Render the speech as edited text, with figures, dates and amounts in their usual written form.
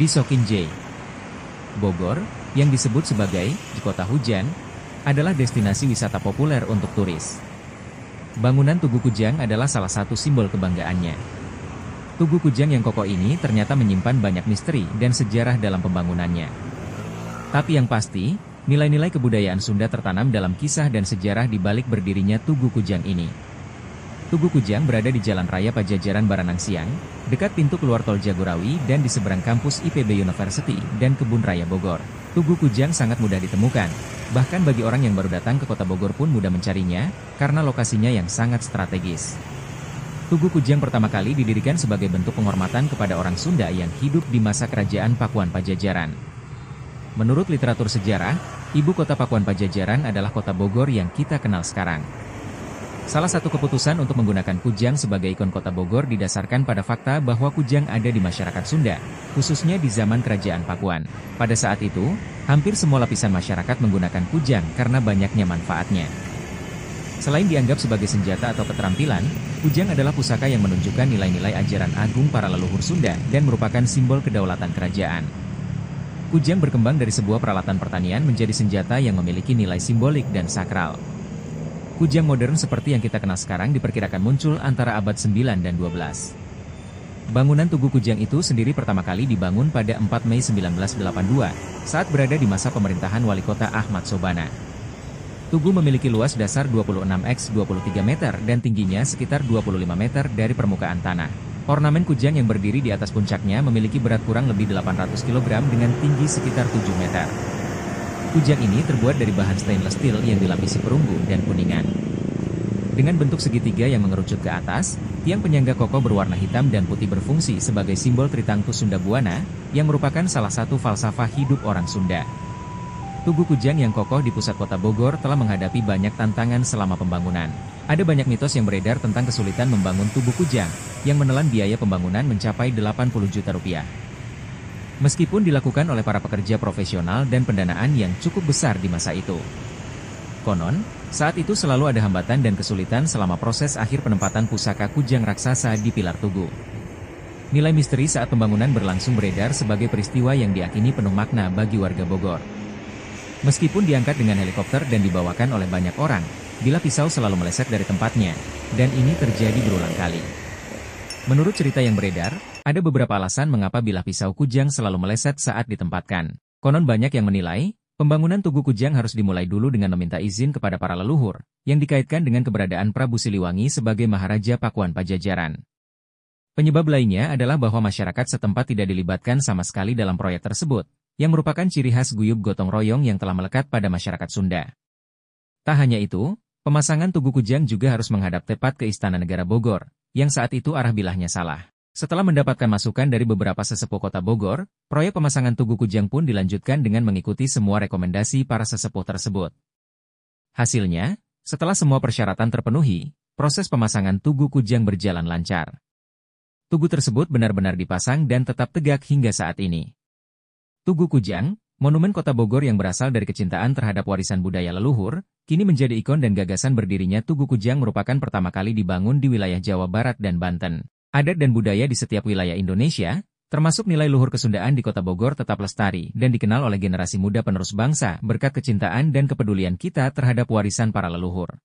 Sokinjai. Bogor, yang disebut sebagai Kota Hujan, adalah destinasi wisata populer untuk turis. Bangunan Tugu Kujang adalah salah satu simbol kebanggaannya. Tugu Kujang yang kokoh ini ternyata menyimpan banyak misteri dan sejarah dalam pembangunannya. Tapi yang pasti, nilai-nilai kebudayaan Sunda tertanam dalam kisah dan sejarah di balik berdirinya Tugu Kujang ini. Tugu Kujang berada di Jalan Raya Pajajaran Baranang Siang, dekat pintu keluar tol Jagorawi dan di seberang kampus IPB University dan Kebun Raya Bogor. Tugu Kujang sangat mudah ditemukan, bahkan bagi orang yang baru datang ke kota Bogor pun mudah mencarinya, karena lokasinya yang sangat strategis. Tugu Kujang pertama kali didirikan sebagai bentuk penghormatan kepada orang Sunda yang hidup di masa kerajaan Pakuan Pajajaran. Menurut literatur sejarah, ibu kota Pakuan Pajajaran adalah kota Bogor yang kita kenal sekarang. Salah satu keputusan untuk menggunakan Kujang sebagai ikon kota Bogor didasarkan pada fakta bahwa Kujang ada di masyarakat Sunda, khususnya di zaman kerajaan Pakuan. Pada saat itu, hampir semua lapisan masyarakat menggunakan Kujang karena banyaknya manfaatnya. Selain dianggap sebagai senjata atau keterampilan, Kujang adalah pusaka yang menunjukkan nilai-nilai ajaran agung para leluhur Sunda dan merupakan simbol kedaulatan kerajaan. Kujang berkembang dari sebuah peralatan pertanian menjadi senjata yang memiliki nilai simbolik dan sakral. Kujang modern seperti yang kita kenal sekarang diperkirakan muncul antara abad 9 dan 12. Bangunan Tugu Kujang itu sendiri pertama kali dibangun pada 4 Mei 1982, saat berada di masa pemerintahan Wali Kota Ahmad Sobana. Tugu memiliki luas dasar 26 x 23 meter dan tingginya sekitar 25 meter dari permukaan tanah. Ornamen Kujang yang berdiri di atas puncaknya memiliki berat kurang lebih 800 kg dengan tinggi sekitar 7 meter. Kujang ini terbuat dari bahan stainless steel yang dilapisi perunggu dan kuningan. Dengan bentuk segitiga yang mengerucut ke atas, tiang penyangga kokoh berwarna hitam dan putih berfungsi sebagai simbol Tritangtu Sunda Buana, yang merupakan salah satu falsafah hidup orang Sunda. Tugu Kujang yang kokoh di pusat kota Bogor telah menghadapi banyak tantangan selama pembangunan. Ada banyak mitos yang beredar tentang kesulitan membangun Tugu Kujang, yang menelan biaya pembangunan mencapai 80 juta rupiah. Meskipun dilakukan oleh para pekerja profesional dan pendanaan yang cukup besar di masa itu. Konon, saat itu selalu ada hambatan dan kesulitan selama proses akhir penempatan pusaka Kujang raksasa di pilar tugu. Nilai misteri saat pembangunan berlangsung beredar sebagai peristiwa yang diakini penuh makna bagi warga Bogor. Meskipun diangkat dengan helikopter dan dibawakan oleh banyak orang, bilah pisau selalu meleset dari tempatnya, dan ini terjadi berulang kali. Menurut cerita yang beredar, ada beberapa alasan mengapa bilah pisau Kujang selalu meleset saat ditempatkan. Konon banyak yang menilai, pembangunan Tugu Kujang harus dimulai dulu dengan meminta izin kepada para leluhur, yang dikaitkan dengan keberadaan Prabu Siliwangi sebagai Maharaja Pakuan Pajajaran. Penyebab lainnya adalah bahwa masyarakat setempat tidak dilibatkan sama sekali dalam proyek tersebut, yang merupakan ciri khas guyub gotong royong yang telah melekat pada masyarakat Sunda. Tak hanya itu, pemasangan Tugu Kujang juga harus menghadap tepat ke Istana Negara Bogor, yang saat itu arah bilahnya salah. Setelah mendapatkan masukan dari beberapa sesepuh kota Bogor, proyek pemasangan Tugu Kujang pun dilanjutkan dengan mengikuti semua rekomendasi para sesepuh tersebut. Hasilnya, setelah semua persyaratan terpenuhi, proses pemasangan Tugu Kujang berjalan lancar. Tugu tersebut benar-benar dipasang dan tetap tegak hingga saat ini. Tugu Kujang, monumen kota Bogor yang berasal dari kecintaan terhadap warisan budaya leluhur, kini menjadi ikon dan gagasan berdirinya Tugu Kujang merupakan pertama kali dibangun di wilayah Jawa Barat dan Banten. Adat dan budaya di setiap wilayah Indonesia, termasuk nilai luhur kesundaan di kota Bogor tetap lestari dan dikenal oleh generasi muda penerus bangsa berkat kecintaan dan kepedulian kita terhadap warisan para leluhur.